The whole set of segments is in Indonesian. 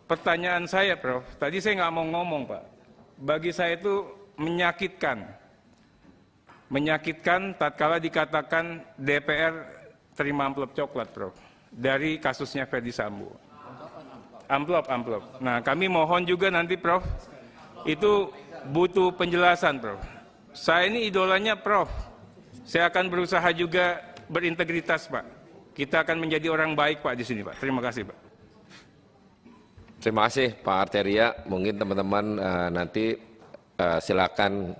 pertanyaan saya, Prof. Tadi saya nggak mau ngomong, Pak. Bagi saya itu menyakitkan tatkala dikatakan DPR terima amplop coklat, Prof. Dari kasusnya Ferdy Sambo. Amplop. Nah, kami mohon juga nanti, Prof. Itu butuh penjelasan, Prof. Saya ini idolanya, Prof. Saya akan berusaha juga berintegritas, Pak. Kita akan menjadi orang baik, Pak, di sini, Pak. Terima kasih, Pak. Terima kasih, Pak Arteria. Mungkin teman-teman nanti silakan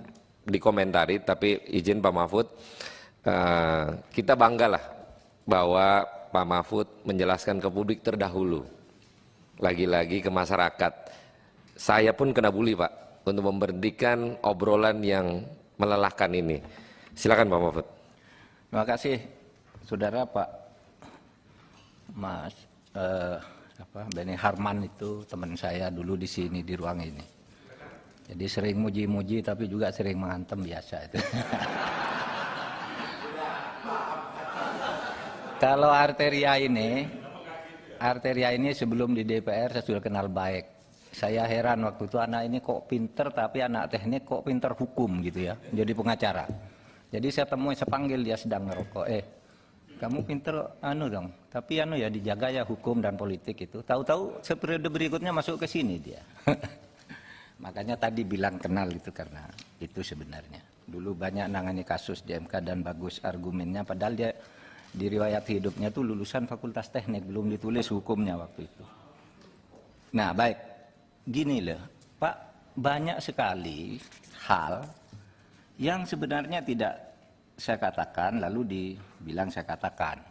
dikomentari, tapi izin Pak Mahfud, kita banggalah bahwa Pak Mahfud menjelaskan ke publik terdahulu, lagi-lagi ke masyarakat. Saya pun kena bully, Pak, untuk memberhentikan obrolan yang melelahkan ini. Silakan Pak Mahfud. Terima kasih, saudara Pak Mas Beni Harman itu teman saya dulu di sini di ruang ini. Jadi sering muji-muji tapi juga sering menghantam biasa itu. Kalau Arteria ini sebelum di DPR saya sudah kenal baik. Saya heran waktu itu anak ini kok pinter tapi anak teknik kok pinter hukum gitu ya. Jadi pengacara. Jadi saya panggil dia sedang ngerokok. Kamu pinter dong. Tapi ya dijaga ya hukum dan politik itu. Tahu-tahu periode berikutnya masuk ke sini dia. Makanya tadi bilang kenal itu karena itu sebenarnya. Dulu banyak nangani kasus di MK dan bagus argumennya. Padahal dia di riwayat hidupnya tuh lulusan Fakultas Teknik, belum ditulis hukumnya waktu itu. Nah baik, gini loh Pak, banyak sekali hal yang sebenarnya tidak saya katakan lalu dibilang saya katakan.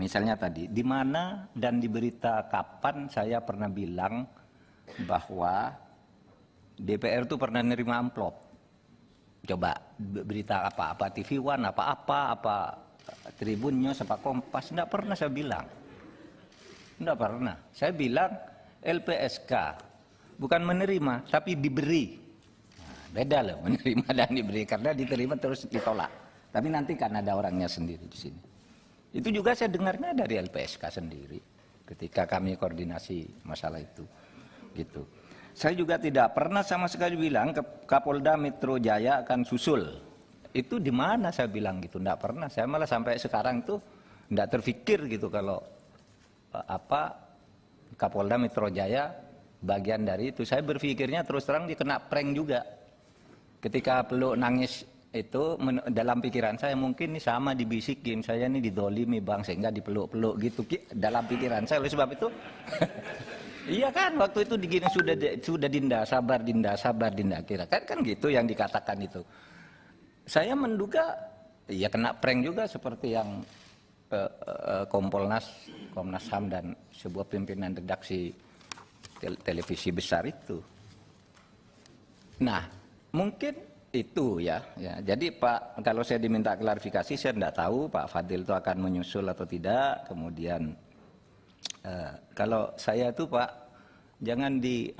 Misalnya tadi, di mana dan di berita kapan saya pernah bilang bahwa DPR itu pernah nerima amplop. Coba berita apa TV One, apa Tribun News, apa Kompas, enggak pernah saya bilang. Enggak pernah. Saya bilang LPSK bukan menerima tapi diberi. Nah, beda loh menerima dan diberi, karena diterima terus ditolak. Tapi nanti kan ada orangnya sendiri di sini. Itu juga saya dengarnya dari LPSK sendiri ketika kami koordinasi masalah itu. Gitu. Saya juga tidak pernah sama sekali bilang Kapolda Metro Jaya akan susul. Itu di mana saya bilang gitu, enggak pernah. Saya malah sampai sekarang itu enggak terfikir gitu kalau Kapolda Metro Jaya bagian dari itu. Saya berpikirnya terus terang dikena prank juga. Ketika peluk nangis itu dalam pikiran saya mungkin ini sama dibisikin, saya ini didolimi bang sehingga dipeluk-peluk gitu dalam pikiran saya. Oleh sebab itu iya kan waktu itu digini sudah Dinda sabar Dinda kira kan gitu yang dikatakan itu. Saya menduga ya kena prank juga seperti yang Komnas HAM dan sebuah pimpinan redaksi televisi besar itu. Nah mungkin itu ya. Jadi Pak, kalau saya diminta klarifikasi saya tidak tahu Pak Fadil itu akan menyusul atau tidak. Kemudian kalau saya itu Pak, jangan di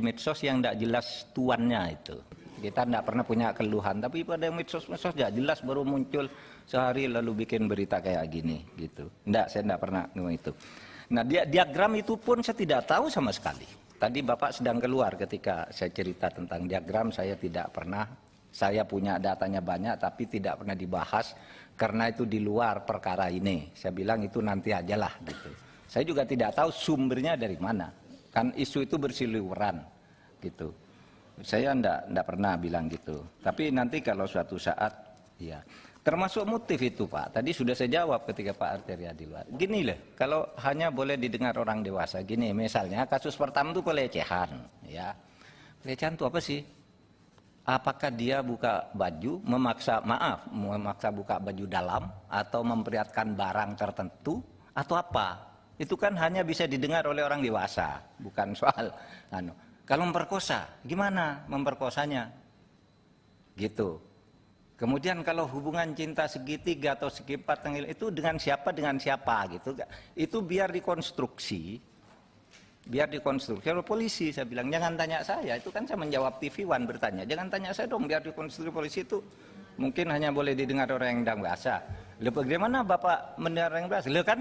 medsos yang tidak jelas tuannya itu. Kita tidak pernah punya keluhan, tapi pada medsos tidak jelas baru muncul sehari lalu bikin berita kayak gini gitu. Saya tidak pernah ngomong itu. Nah diagram itu pun saya tidak tahu sama sekali. Tadi Bapak sedang keluar ketika saya cerita tentang diagram, saya tidak pernah. Saya punya datanya banyak tapi tidak pernah dibahas karena itu di luar perkara ini. Saya bilang itu nanti ajalah gitu. Saya juga tidak tahu sumbernya dari mana. Kan isu itu berseliweran gitu. Saya enggak pernah bilang gitu. Tapi nanti kalau suatu saat ya. Termasuk motif itu Pak. Tadi sudah saya jawab ketika Pak Arteria di luar. Gini loh, kalau hanya boleh didengar orang dewasa gini, misalnya kasus pertama itu pelecehan ya. Pelecehan itu apa sih? Apakah dia buka baju, memaksa buka baju dalam atau memperlihatkan barang tertentu atau apa? Itu kan hanya bisa didengar oleh orang dewasa, bukan soal Kalau memperkosa, gimana memperkosanya? Gitu. Kemudian kalau hubungan cinta segitiga atau segiempat itu dengan siapa gitu. Itu biar dikonstruksi oleh polisi. Saya bilang jangan tanya saya, itu kan saya menjawab TV One bertanya, jangan tanya saya dong, biar dikonstruksi polisi. Itu mungkin hanya boleh didengar orang yang tidak bahasa. Lalu bagaimana Bapak mendengar orang yang bahasa? Lalu kan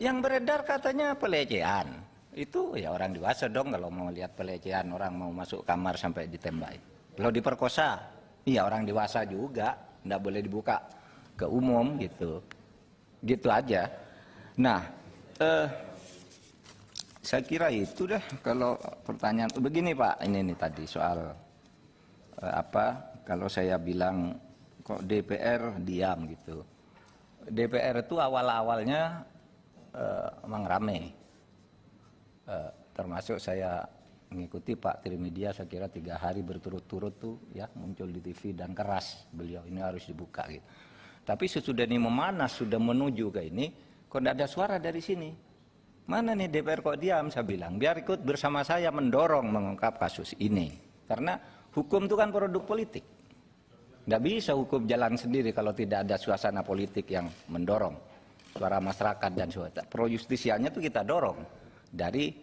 yang beredar katanya pelecehan. Itu ya orang dewasa dong kalau mau lihat pelecehan, orang mau masuk kamar sampai ditembak. Kalau diperkosa, iya orang dewasa juga, nggak boleh dibuka ke umum gitu. Gitu aja. Nah, saya kira itu dah kalau pertanyaan. Begini Pak, ini nih tadi soal kalau saya bilang kok DPR diam gitu. DPR itu awal-awalnya memang rame. Termasuk saya mengikuti Pak Trimedia, saya kira 3 hari berturut-turut tuh ya muncul di TV dan keras beliau ini harus dibuka gitu. Tapi sesudah ini memanas, sudah menuju ke ini, kok tidak ada suara dari sini. Mana nih DPR kok diam? Saya bilang biar ikut bersama saya mendorong mengungkap kasus ini. Karena hukum itu kan produk politik. Tidak bisa hukum jalan sendiri kalau tidak ada suasana politik yang mendorong suara masyarakat dan suara. Pro justisianya itu kita dorong dari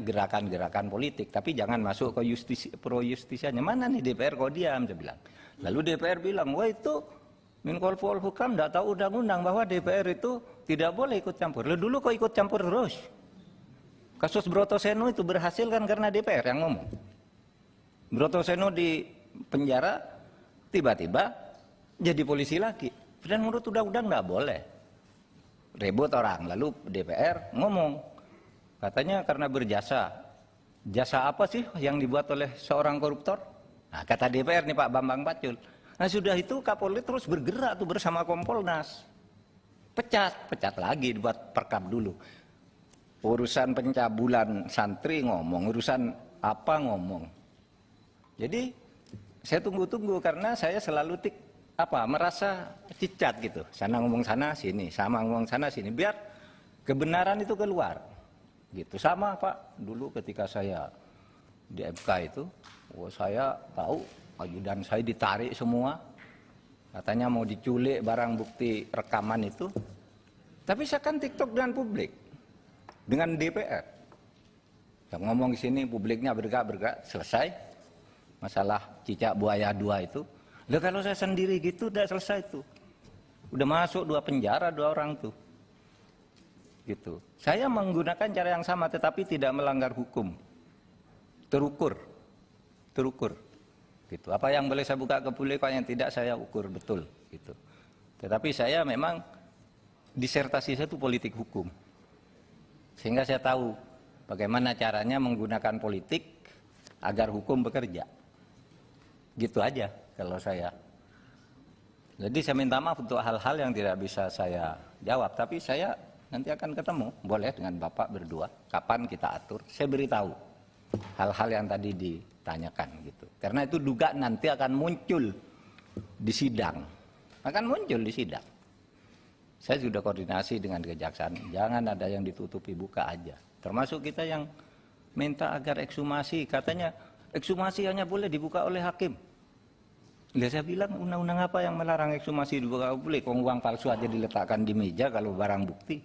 gerakan-gerakan politik, tapi jangan masuk ke pro justisianya. Mana nih DPR kok diam, saya bilang. Lalu DPR bilang, wah itu Menko Polhukam tidak tahu undang-undang bahwa DPR itu tidak boleh ikut campur. Lalu dulu kok ikut campur terus? Kasus Brotoseno itu berhasil kan karena DPR yang ngomong. Brotoseno di penjara, tiba-tiba jadi polisi lagi. Dan menurut undang-undang tidak boleh. Ribut orang, lalu DPR ngomong. Katanya karena berjasa. Jasa apa sih yang dibuat oleh seorang koruptor? Nah, kata DPR nih Pak Bambang Pacul. Nah sudah itu Kapolri terus bergerak tuh bersama Kompolnas. Pecat lagi dibuat perkap dulu. Urusan pencabulan santri ngomong, urusan apa ngomong. Jadi saya tunggu-tunggu karena saya selalu merasa cicat gitu. Sana ngomong sana sini, sama ngomong sana sini biar kebenaran itu keluar. Gitu sama Pak dulu ketika saya di MK itu, saya tahu ajudan saya ditarik semua, katanya mau diculik barang bukti rekaman itu. Tapi saya kan TikTok dengan publik, dengan DPR. Yang ngomong di sini publiknya bergerak, selesai masalah cicak buaya 2 itu. Lah kalau saya sendiri gitu udah selesai tuh, udah masuk 2 penjara 2 orang tuh. Gitu. Saya menggunakan cara yang sama tetapi tidak melanggar hukum. Terukur. Gitu. Apa yang boleh saya buka ke publik, apa yang tidak saya ukur betul gitu. Tetapi saya memang disertasi saya itu politik hukum. Sehingga saya tahu bagaimana caranya menggunakan politik agar hukum bekerja. Gitu aja kalau saya. Jadi saya minta maaf untuk hal-hal yang tidak bisa saya jawab, tapi saya nanti akan ketemu, boleh dengan Bapak berdua, kapan kita atur, saya beritahu hal-hal yang tadi ditanyakan gitu. Karena itu duga nanti akan muncul di sidang, Saya sudah koordinasi dengan kejaksaan, jangan ada yang ditutupi, buka aja. Termasuk kita yang minta agar ekshumasi, katanya ekshumasi hanya boleh dibuka oleh hakim. Lihat saya bilang undang-undang apa yang melarang ekshumasi dibuka publik? Uang palsu aja diletakkan di meja kalau barang bukti.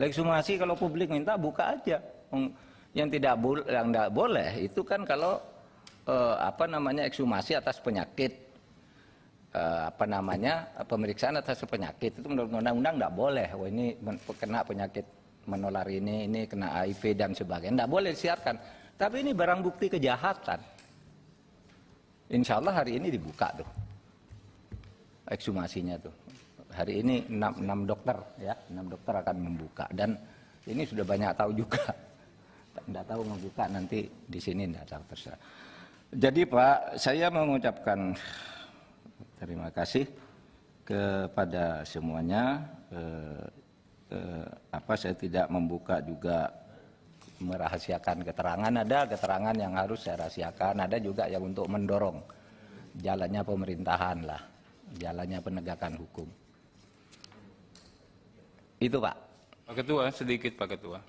Ekshumasi kalau publik minta buka aja. Yang tidak boleh itu kan kalau ekshumasi atas penyakit, pemeriksaan atas penyakit itu menurut undang-undang tidak boleh. Wah ini kena penyakit menular ini kena HIV dan sebagainya, tidak boleh disiarkan. Tapi ini barang bukti kejahatan. Insya Allah hari ini dibuka tuh ekshumasinya tuh. Hari ini 6 dokter ya, 6 dokter akan membuka dan ini sudah banyak tahu juga. Tidak tahu membuka nanti di sini tidak tahu terserah. Jadi Pak, saya mengucapkan terima kasih kepada semuanya. Saya tidak membuka juga merahasiakan keterangan, ada keterangan yang harus saya rahasiakan, ada juga yang untuk mendorong jalannya pemerintahan lah, jalannya penegakan hukum. Itu Pak. Pak Ketua, sedikit Pak Ketua.